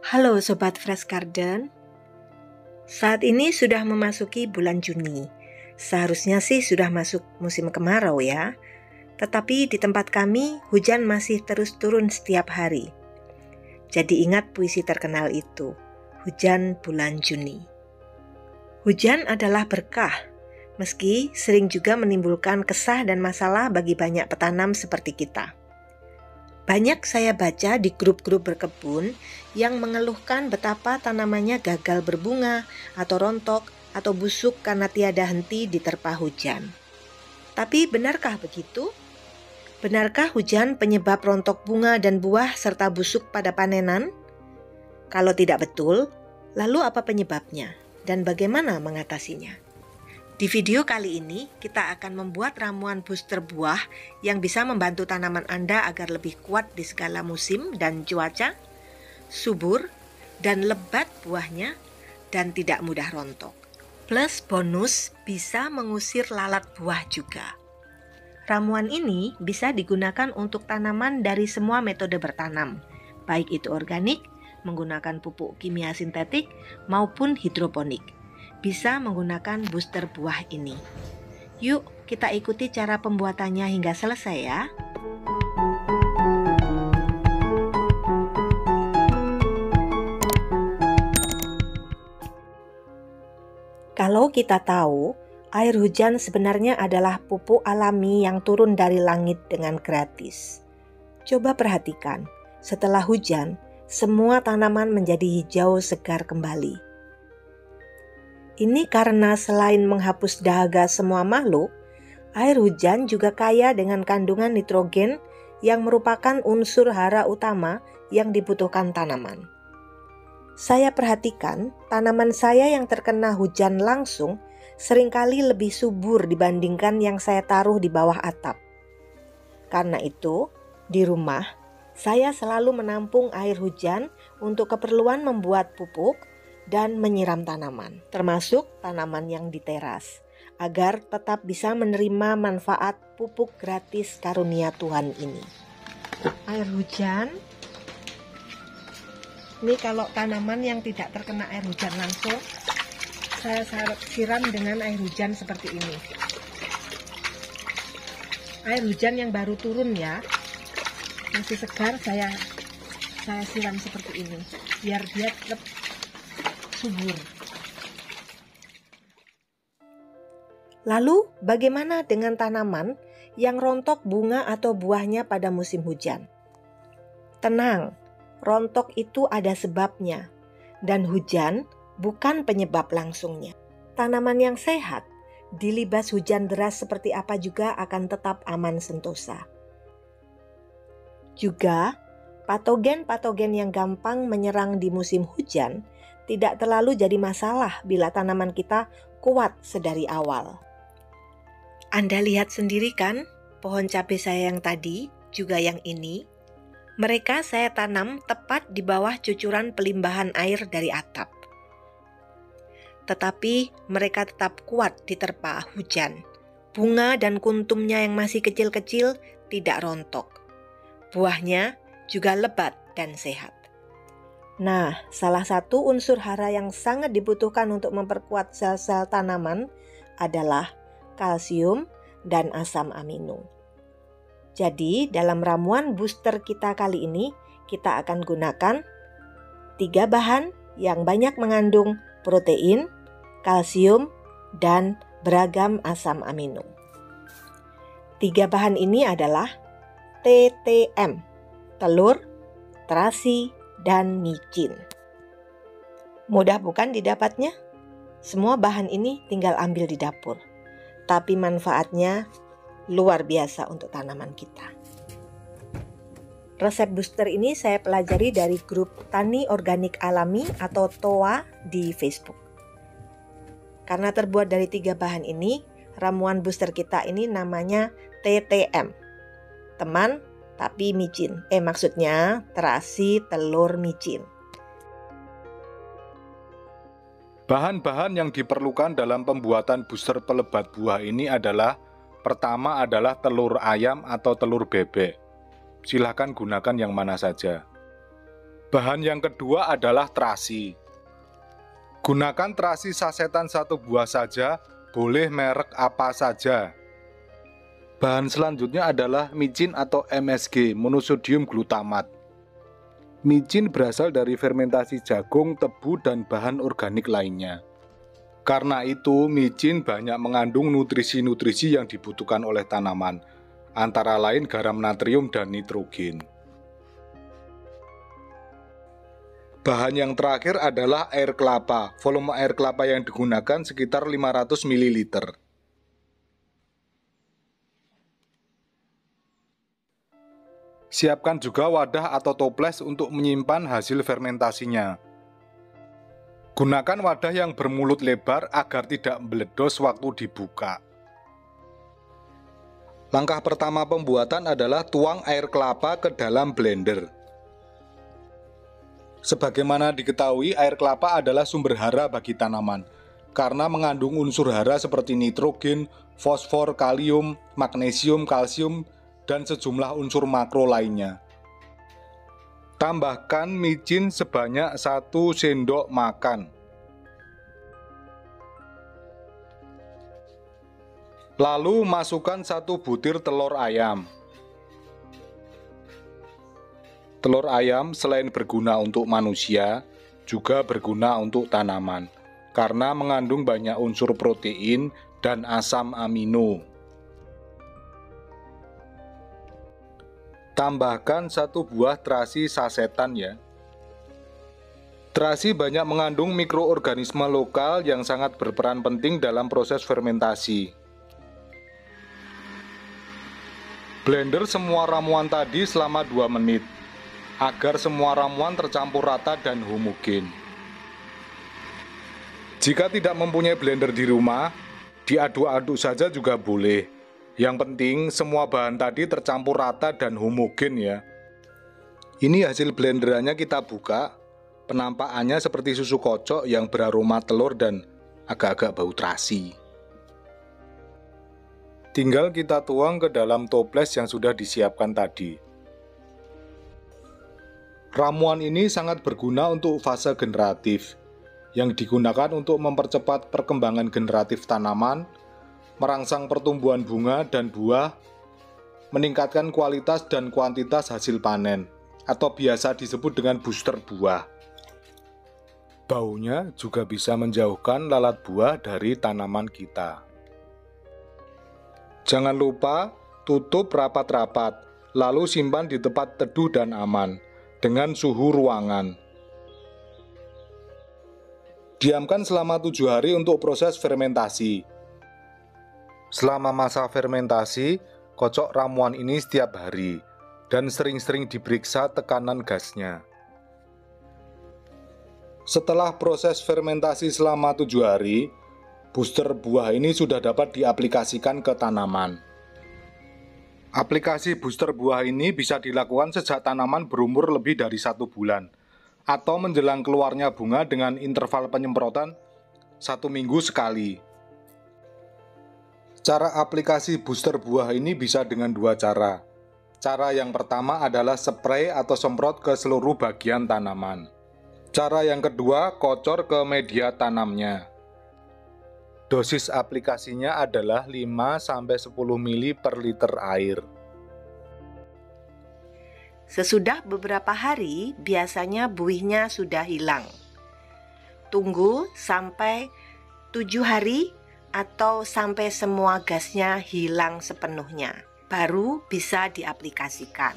Halo Sobat Fresh Garden. Saat ini sudah memasuki bulan Juni. Seharusnya sih sudah masuk musim kemarau ya. Tetapi di tempat kami hujan masih terus turun setiap hari. Jadi ingat puisi terkenal itu, hujan bulan Juni. Hujan adalah berkah, meski sering juga menimbulkan kesah dan masalah bagi banyak petanam seperti kita. Banyak saya baca di grup-grup berkebun yang mengeluhkan betapa tanamannya gagal berbunga atau rontok atau busuk karena tiada henti diterpa hujan. Tapi benarkah begitu? Benarkah hujan penyebab rontok bunga dan buah serta busuk pada panenan? Kalau tidak betul, lalu apa penyebabnya dan bagaimana mengatasinya? Di video kali ini, kita akan membuat ramuan booster buah yang bisa membantu tanaman Anda agar lebih kuat di segala musim dan cuaca, subur dan lebat buahnya, dan tidak mudah rontok. Plus bonus, bisa mengusir lalat buah juga. Ramuan ini bisa digunakan untuk tanaman dari semua metode bertanam, baik itu organik, menggunakan pupuk kimia sintetik, maupun hidroponik. Bisa menggunakan booster buah ini. Yuk kita ikuti cara pembuatannya hingga selesai ya. Kalau kita tahu, air hujan sebenarnya adalah pupuk alami yang turun dari langit dengan gratis. Coba perhatikan, setelah hujan, semua tanaman menjadi hijau segar kembali. Ini karena selain menghapus dahaga semua makhluk, air hujan juga kaya dengan kandungan nitrogen yang merupakan unsur hara utama yang dibutuhkan tanaman. Saya perhatikan tanaman saya yang terkena hujan langsung seringkali lebih subur dibandingkan yang saya taruh di bawah atap. Karena itu, di rumah saya selalu menampung air hujan untuk keperluan membuat pupuk dan menyiram tanaman, termasuk tanaman yang di teras, agar tetap bisa menerima manfaat pupuk gratis karunia Tuhan ini. Air hujan, ini kalau tanaman yang tidak terkena air hujan langsung, saya siram dengan air hujan seperti ini. Air hujan yang baru turun ya, masih segar, saya siram seperti ini, biar dia tetap subur. Lalu bagaimana dengan tanaman yang rontok bunga atau buahnya pada musim hujan? Tenang, rontok itu ada sebabnya dan hujan bukan penyebab langsungnya. Tanaman yang sehat dilibas hujan deras seperti apa juga akan tetap aman sentosa. Juga patogen-patogen yang gampang menyerang di musim hujan tidak terlalu jadi masalah bila tanaman kita kuat sedari awal. Anda lihat sendiri kan, pohon cabai saya yang tadi, juga yang ini. Mereka saya tanam tepat di bawah cucuran pelimbahan air dari atap. Tetapi mereka tetap kuat diterpa hujan. Bunga dan kuntumnya yang masih kecil-kecil tidak rontok. Buahnya juga lebat dan sehat. Nah, salah satu unsur hara yang sangat dibutuhkan untuk memperkuat sel-sel tanaman adalah kalsium dan asam amino. Jadi, dalam ramuan booster kita kali ini, kita akan gunakan 3 bahan yang banyak mengandung protein, kalsium, dan beragam asam amino. 3 bahan ini adalah TTM, telur, terasi, dan micin. Mudah bukan didapatnya? Semua bahan ini tinggal ambil di dapur. Tapi manfaatnya luar biasa untuk tanaman kita. Resep booster ini saya pelajari dari grup Tani Organik Alami atau TOA di Facebook. Karena terbuat dari 3 bahan ini, ramuan booster kita ini namanya TTM. Teman tapi micin, maksudnya terasi telur micin. Bahan-bahan yang diperlukan dalam pembuatan booster pelebat buah ini adalah pertama adalah telur ayam atau telur bebek. Silahkan gunakan yang mana saja. Bahan yang kedua adalah terasi. Gunakan terasi sasetan 1 buah saja, boleh merek apa saja. Bahan selanjutnya adalah micin atau MSG, monosodium glutamat. Micin berasal dari fermentasi jagung, tebu, dan bahan organik lainnya. Karena itu, micin banyak mengandung nutrisi-nutrisi yang dibutuhkan oleh tanaman, antara lain garam natrium dan nitrogen. Bahan yang terakhir adalah air kelapa. Volume air kelapa yang digunakan sekitar 500 ml. Siapkan juga wadah atau toples untuk menyimpan hasil fermentasinya. Gunakan wadah yang bermulut lebar agar tidak meledos waktu dibuka. Langkah pertama pembuatan adalah tuang air kelapa ke dalam blender. Sebagaimana diketahui, air kelapa adalah sumber hara bagi tanaman karena mengandung unsur hara seperti nitrogen, fosfor, kalium, magnesium, kalsium, dan sejumlah unsur makro lainnya. Tambahkan micin sebanyak 1 sendok makan. Lalu masukkan 1 butir telur ayam. Telur ayam selain berguna untuk manusia, juga berguna untuk tanaman, karena mengandung banyak unsur protein dan asam amino. Tambahkan 1 buah terasi sasetan ya. Terasi banyak mengandung mikroorganisme lokal yang sangat berperan penting dalam proses fermentasi. Blender semua ramuan tadi selama 2 menit. Agar semua ramuan tercampur rata dan homogen. Jika tidak mempunyai blender di rumah, diaduk-aduk saja juga boleh. Yang penting semua bahan tadi tercampur rata dan homogen ya. Ini hasil blenderannya kita buka. Penampakannya seperti susu kocok yang beraroma telur dan agak-agak bau terasi. Tinggal kita tuang ke dalam toples yang sudah disiapkan tadi. Ramuan ini sangat berguna untuk fase generatif, yang digunakan untuk mempercepat perkembangan generatif tanaman, merangsang pertumbuhan bunga dan buah, meningkatkan kualitas dan kuantitas hasil panen, atau biasa disebut dengan booster buah. Baunya juga bisa menjauhkan lalat buah dari tanaman kita. Jangan lupa tutup rapat-rapat, lalu simpan di tempat teduh dan aman, dengan suhu ruangan. Diamkan selama 7 hari untuk proses fermentasi. Selama masa fermentasi, kocok ramuan ini setiap hari dan sering-sering diperiksa tekanan gasnya. Setelah proses fermentasi selama 7 hari, booster buah ini sudah dapat diaplikasikan ke tanaman. Aplikasi booster buah ini bisa dilakukan sejak tanaman berumur lebih dari 1 bulan atau menjelang keluarnya bunga dengan interval penyemprotan 1 minggu sekali. Cara aplikasi booster buah ini bisa dengan 2 cara. Cara yang pertama adalah spray atau semprot ke seluruh bagian tanaman. Cara yang kedua, kocor ke media tanamnya. Dosis aplikasinya adalah 5-10 ml per liter air. Sesudah beberapa hari, biasanya buihnya sudah hilang. Tunggu sampai 7 hari atau sampai semua gasnya hilang sepenuhnya, baru bisa diaplikasikan.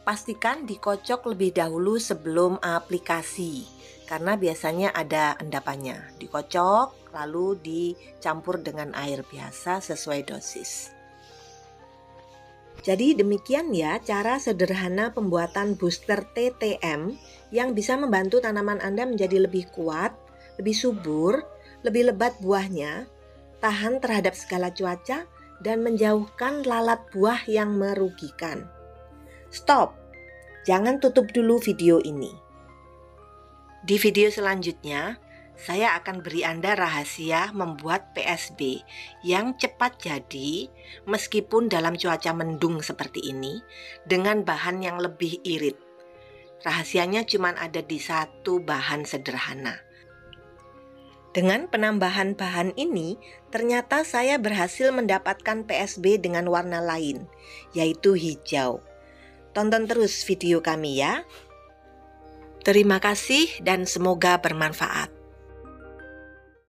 Pastikan dikocok lebih dahulu sebelum aplikasi, karena biasanya ada endapannya. Dikocok, lalu dicampur dengan air biasa sesuai dosis. Jadi demikian ya cara sederhana pembuatan booster TTM yang bisa membantu tanaman Anda menjadi lebih kuat, lebih subur, lebih lebat buahnya, tahan terhadap segala cuaca, dan menjauhkan lalat buah yang merugikan. Stop, jangan tutup dulu video ini. Di video selanjutnya, saya akan beri Anda rahasia membuat PSB yang cepat jadi meskipun dalam cuaca mendung seperti ini dengan bahan yang lebih irit. Rahasianya cuma ada di satu bahan sederhana. Dengan penambahan bahan ini, ternyata saya berhasil mendapatkan PSB dengan warna lain, yaitu hijau. Tonton terus video kami ya. Terima kasih dan semoga bermanfaat.